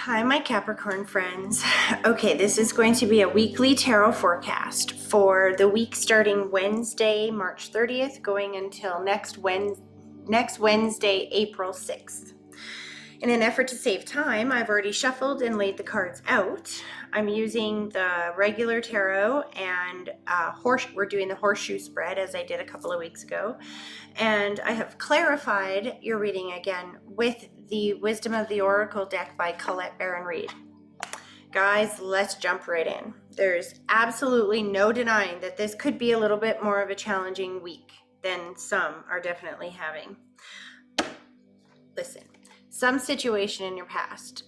Hi, my Capricorn friends. Okay, this is going to be a weekly tarot forecast for the week starting Wednesday, March 30th, going until next Wednesday, April 6th. In an effort to save time, I've already shuffled and laid the cards out. I'm using the regular tarot and we're doing the horseshoe spread as I did a couple of weeks ago. And I have clarified your reading again with the Wisdom of the Oracle deck by Colette Baron Reid. Guys, let's jump right in. There's absolutely no denying that this could be a little bit more of a challenging week than some are definitely having. Listen, some situation in your past,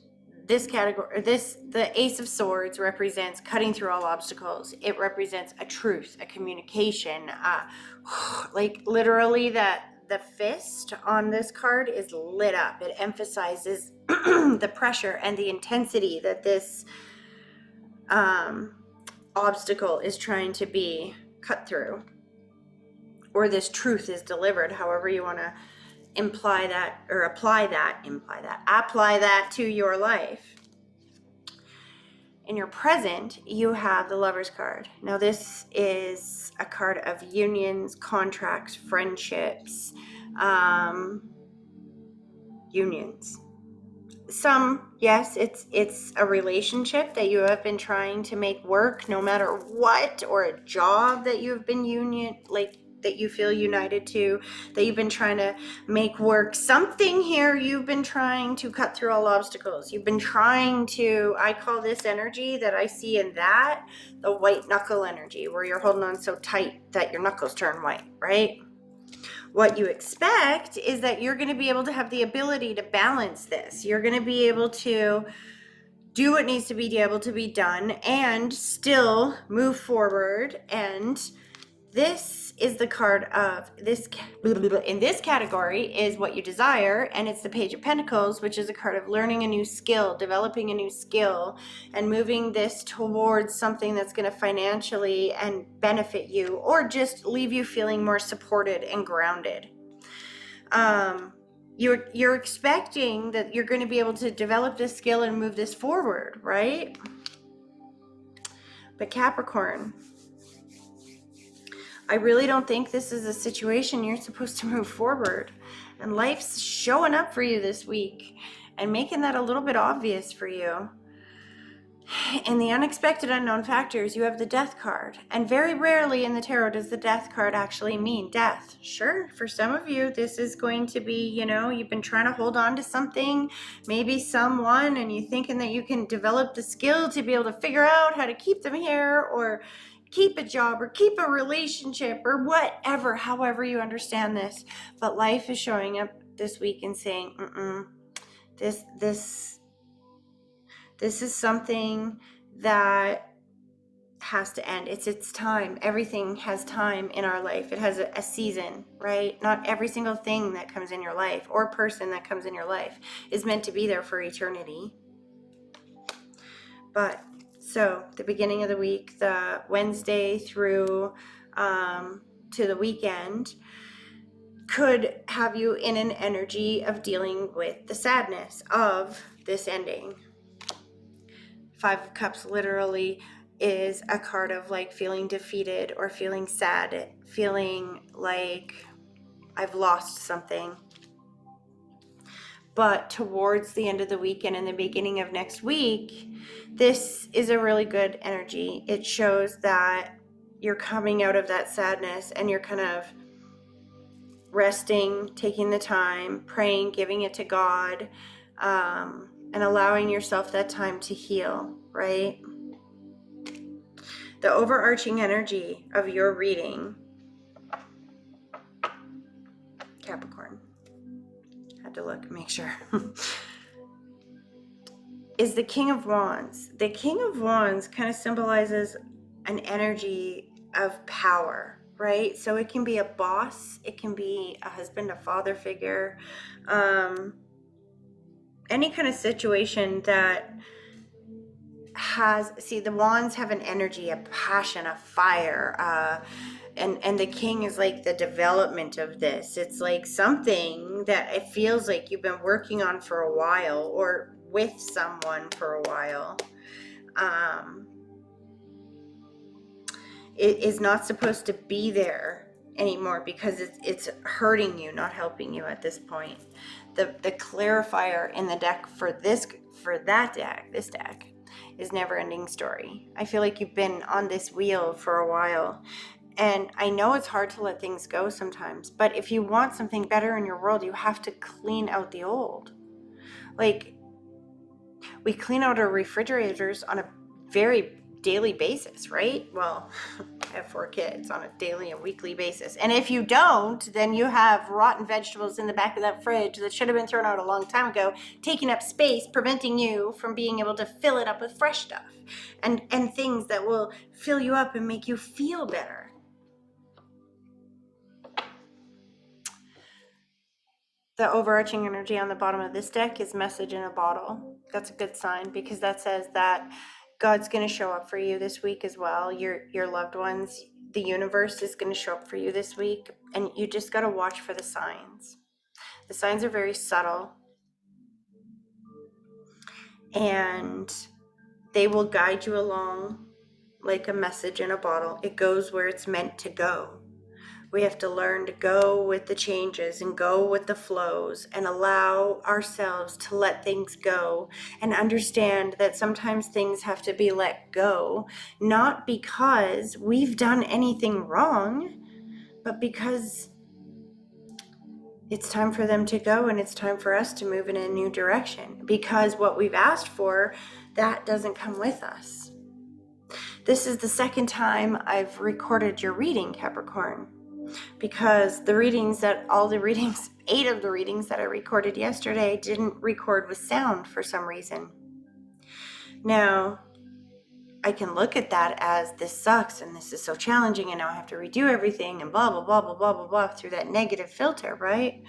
the Ace of Swords represents cutting through all obstacles. It represents a truth, a communication, like literally the fist on this card is lit up. It emphasizes the pressure and the intensity that this obstacle is trying to be cut through, or this truth is delivered, however you want to apply that to your life. In your present, you have the Lover's card. Now, this is a card of unions, contracts, friendships, unions. Yes, it's a relationship that you have been trying to make work no matter what, or a job that you've been that you feel united to, that you've been trying to make work. Something here, you've been trying to cut through all obstacles. You've been trying to, I call this energy that I see in that, the white knuckle energy, where you're holding on so tight that your knuckles turn white, right? What you expect is that you're going to be able to have the ability to balance this. You're going to be able to do what needs to be able to be done and still move forward. And this is the card of this in this category is what you desire, and it's the Page of Pentacles, which is a card of learning a new skill, developing a new skill, and moving this towards something that's going to financially and benefit you, or just leave you feeling more supported and grounded. You're expecting that you're going to be able to develop this skill and move this forward, right? But Capricorn, I really don't think this is a situation you're supposed to move forward. And life's showing up for you this week and making that a little bit obvious for you. In the unexpected unknown factors, you have the Death card. And very rarely in the tarot does the Death card actually mean death. Sure, for some of you, this is going to be, you've been trying to hold on to something, maybe someone, and you're thinking that you can develop the skill to be able to figure out how to keep them here, or keep a job, or keep a relationship, or whatever, however you understand this. But life is showing up this week and saying, this is something that has to end. It's time. Everything has time in our life. It has a season, right? Not every single thing that comes in your life or person that comes in your life is meant to be there for eternity. But so the beginning of the week, the Wednesday through to the weekend, could have you in an energy of dealing with the sadness of this ending. Five of Cups literally is a card of like feeling defeated or feeling sad, feeling like I've lost something. But towards the end of the weekend and the beginning of next week, this is a really good energy. It shows that you're coming out of that sadness and you're kind of resting, taking the time, praying, giving it to God, and allowing yourself that time to heal, right? The overarching energy of your reading, Capricorn, had to look, make sure, is the King of Wands. The King of Wands kind of symbolizes an energy of power, right? So it can be a boss, it can be a husband, a father figure, any kind of situation that the wands have an energy, a passion, a fire, and the king is like the development of this. It's like something that it feels like you've been working on for a while, or with someone for a while. It is not supposed to be there anymore because it's hurting you, not helping you at this point. The clarifier in the deck for this deck is never ending story. I feel like you've been on this wheel for a while, and I know it's hard to let things go sometimes, but if you want something better in your world, you have to clean out the old. Like, we clean out our refrigerators on a very daily basis, right? Well, I have 4 kids, on a daily and weekly basis. And if you don't, then you have rotten vegetables in the back of that fridge that should have been thrown out a long time ago, taking up space, preventing you from being able to fill it up with fresh stuff and things that will fill you up and make you feel better. The overarching energy on the bottom of this deck is message in a bottle. That's a good sign, because that says that God's going to show up for you this week as well. Your loved ones, the universe is going to show up for you this week, and you just got to watch for the signs. The signs are very subtle, and they will guide you along like a message in a bottle. It goes where it's meant to go. We have to learn to go with the changes and go with the flows and allow ourselves to let things go, and understand that sometimes things have to be let go, not because we've done anything wrong, but because it's time for them to go, and it's time for us to move in a new direction, because what we've asked for, that doesn't come with us. This is the second time I've recorded your reading, Capricorn, because 8 of the readings that I recorded yesterday didn't record with sound for some reason. Now, I can look at that as, this sucks and this is so challenging and now I have to redo everything and blah, blah, blah, blah, blah, blah, blah, through that negative filter, right?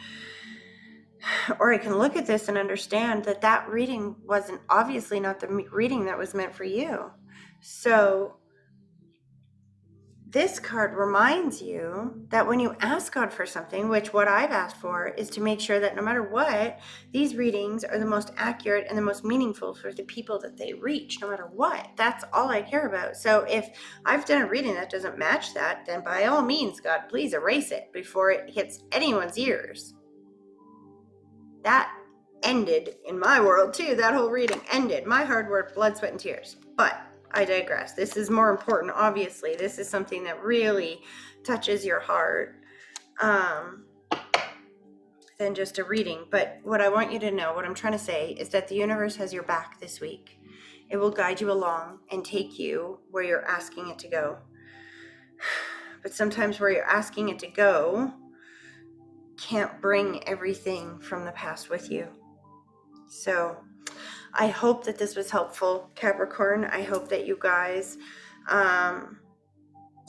Or I can look at this and understand that reading wasn't obviously not the reading that was meant for you. So this card reminds you that when you ask God for something, which what I've asked for is to make sure that no matter what, these readings are the most accurate and the most meaningful for the people that they reach, no matter what. That's all I care about. So if I've done a reading that doesn't match that, then by all means, God, please erase it before it hits anyone's ears. That ended in my world too. That whole reading ended. My hard work, blood, sweat, and tears. But I digress. This is more important, obviously. This is something that really touches your heart than just a reading. But what I want you to know, what I'm trying to say, is that the universe has your back this week. It will guide you along and take you where you're asking it to go. But sometimes where you're asking it to go can't bring everything from the past with you. So I hope that this was helpful, Capricorn. I hope that you guys are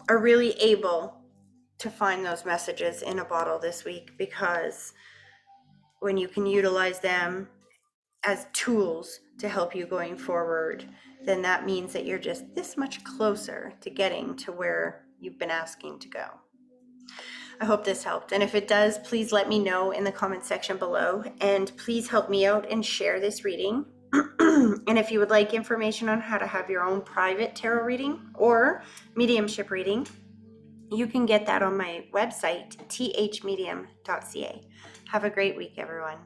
really able to find those messages in a bottle this week, because when you can utilize them as tools to help you going forward, then that means that you're just this much closer to getting to where you've been asking to go. I hope this helped. And if it does, please let me know in the comment section below. And please help me out and share this reading. And if you would like information on how to have your own private tarot reading or mediumship reading, you can get that on my website, THMedium.ca. Have a great week, everyone.